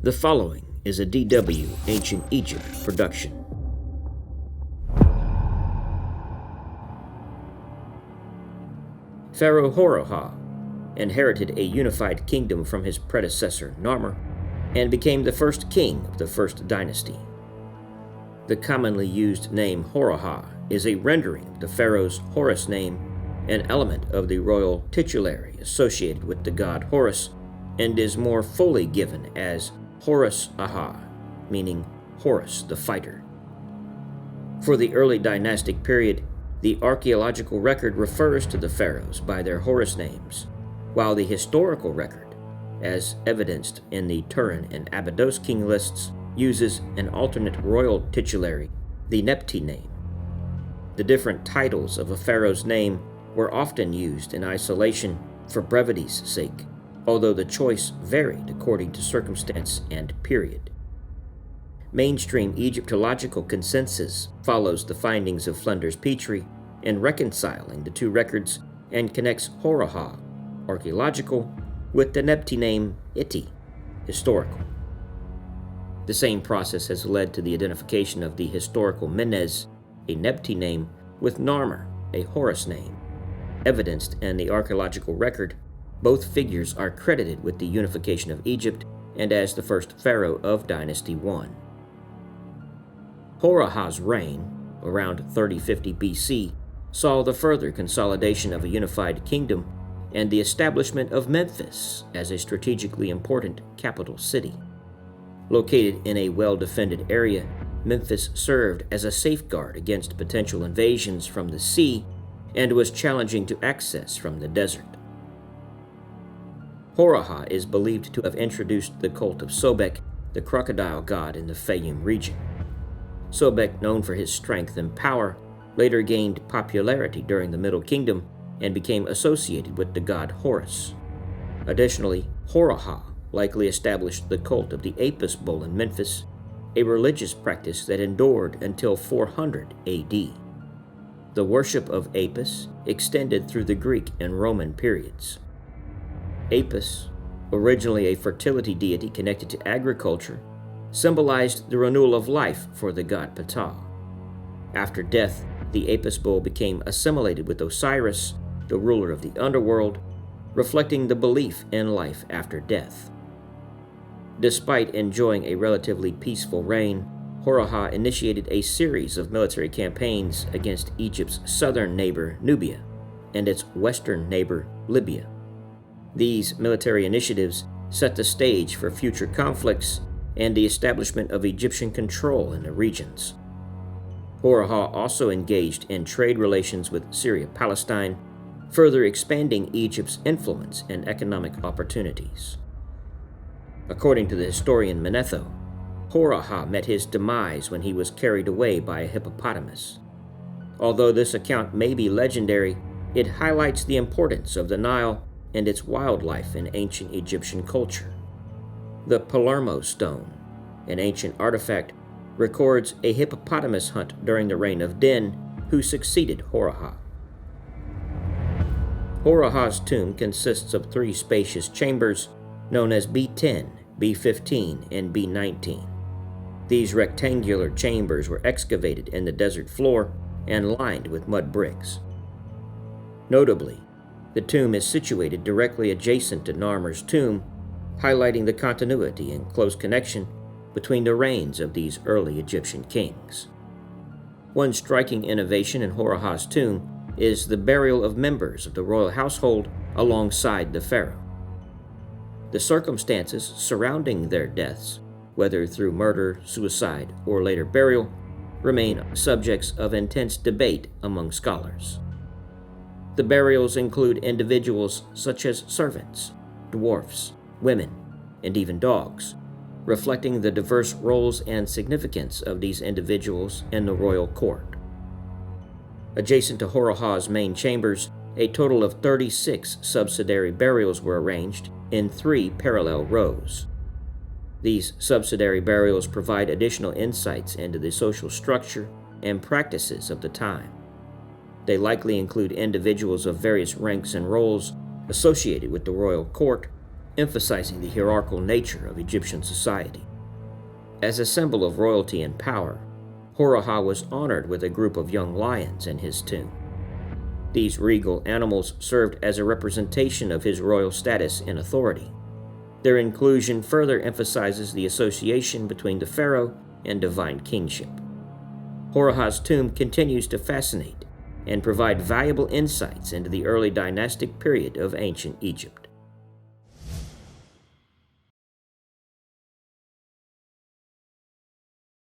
The following is a DW Ancient Egypt production. Pharaoh Hor-Aha inherited a unified kingdom from his predecessor Narmer and became the first king of the first dynasty. The commonly used name Hor-Aha is a rendering of the pharaoh's Horus name, an element of the royal titulary associated with the god Horus, and is more fully given as Horus-Aha, meaning Horus the fighter. For the early dynastic period, the archaeological record refers to the pharaohs by their Horus names, while the historical record, as evidenced in the Turin and Abydos king lists, uses an alternate royal titulary, the Nepti name. The different titles of a pharaoh's name were often used in isolation for brevity's sake, although the choice varied according to circumstance and period. Mainstream Egyptological consensus follows the findings of Flinders-Petrie in reconciling the two records and connects Hor-Aha, archaeological, with the Nepti name Iti, historical. The same process has led to the identification of the historical Menez, a Nepti name, with Narmer, a Horus name. Evidenced in the archaeological record, both figures are credited with the unification of Egypt and as the first pharaoh of Dynasty I. Hor-Aha's reign, around 3050 BC, saw the further consolidation of a unified kingdom and the establishment of Memphis as a strategically important capital city. Located in a well-defended area, Memphis served as a safeguard against potential invasions from the sea and was challenging to access from the desert. Hor-Aha is believed to have introduced the cult of Sobek, the crocodile god in the Fayum region. Sobek, known for his strength and power, later gained popularity during the Middle Kingdom and became associated with the god Horus. Additionally, Hor-Aha likely established the cult of the Apis bull in Memphis, a religious practice that endured until 400 AD. The worship of Apis extended through the Greek and Roman periods. Apis, originally a fertility deity connected to agriculture, symbolized the renewal of life for the god Ptah. After death, the Apis bull became assimilated with Osiris, the ruler of the underworld, reflecting the belief in life after death. Despite enjoying a relatively peaceful reign, Hor-Aha initiated a series of military campaigns against Egypt's southern neighbor Nubia and its western neighbor Libya. These military initiatives set the stage for future conflicts and the establishment of Egyptian control in the regions. Hor-Aha also engaged in trade relations with Syria-Palestine, further expanding Egypt's influence and economic opportunities. According to the historian Manetho, Hor-Aha met his demise when he was carried away by a hippopotamus. Although this account may be legendary, it highlights the importance of the Nile and its wildlife in ancient Egyptian culture. The Palermo stone, an ancient artifact, records a hippopotamus hunt during the reign of Din, who succeeded Hor-Aha. Hor-Aha's tomb consists of three spacious chambers known as B10, B15, and B19. These rectangular chambers were excavated in the desert floor and lined with mud bricks. Notably, the tomb is situated directly adjacent to Narmer's tomb, highlighting the continuity and close connection between the reigns of these early Egyptian kings. One striking innovation in Hor-Aha's tomb is the burial of members of the royal household alongside the pharaoh. The circumstances surrounding their deaths, whether through murder, suicide, or later burial, remain subjects of intense debate among scholars. The burials include individuals such as servants, dwarfs, women, and even dogs, reflecting the diverse roles and significance of these individuals in the royal court. Adjacent to Hor-Aha's main chambers, a total of 36 subsidiary burials were arranged in 3 parallel rows. These subsidiary burials provide additional insights into the social structure and practices of the time. They likely include individuals of various ranks and roles associated with the royal court, emphasizing the hierarchical nature of Egyptian society. As a symbol of royalty and power, Hor-Aha was honored with a group of young lions in his tomb. These regal animals served as a representation of his royal status and authority. Their inclusion further emphasizes the association between the pharaoh and divine kingship. Hor-Aha's tomb continues to fascinate and provide valuable insights into the early dynastic period of ancient Egypt.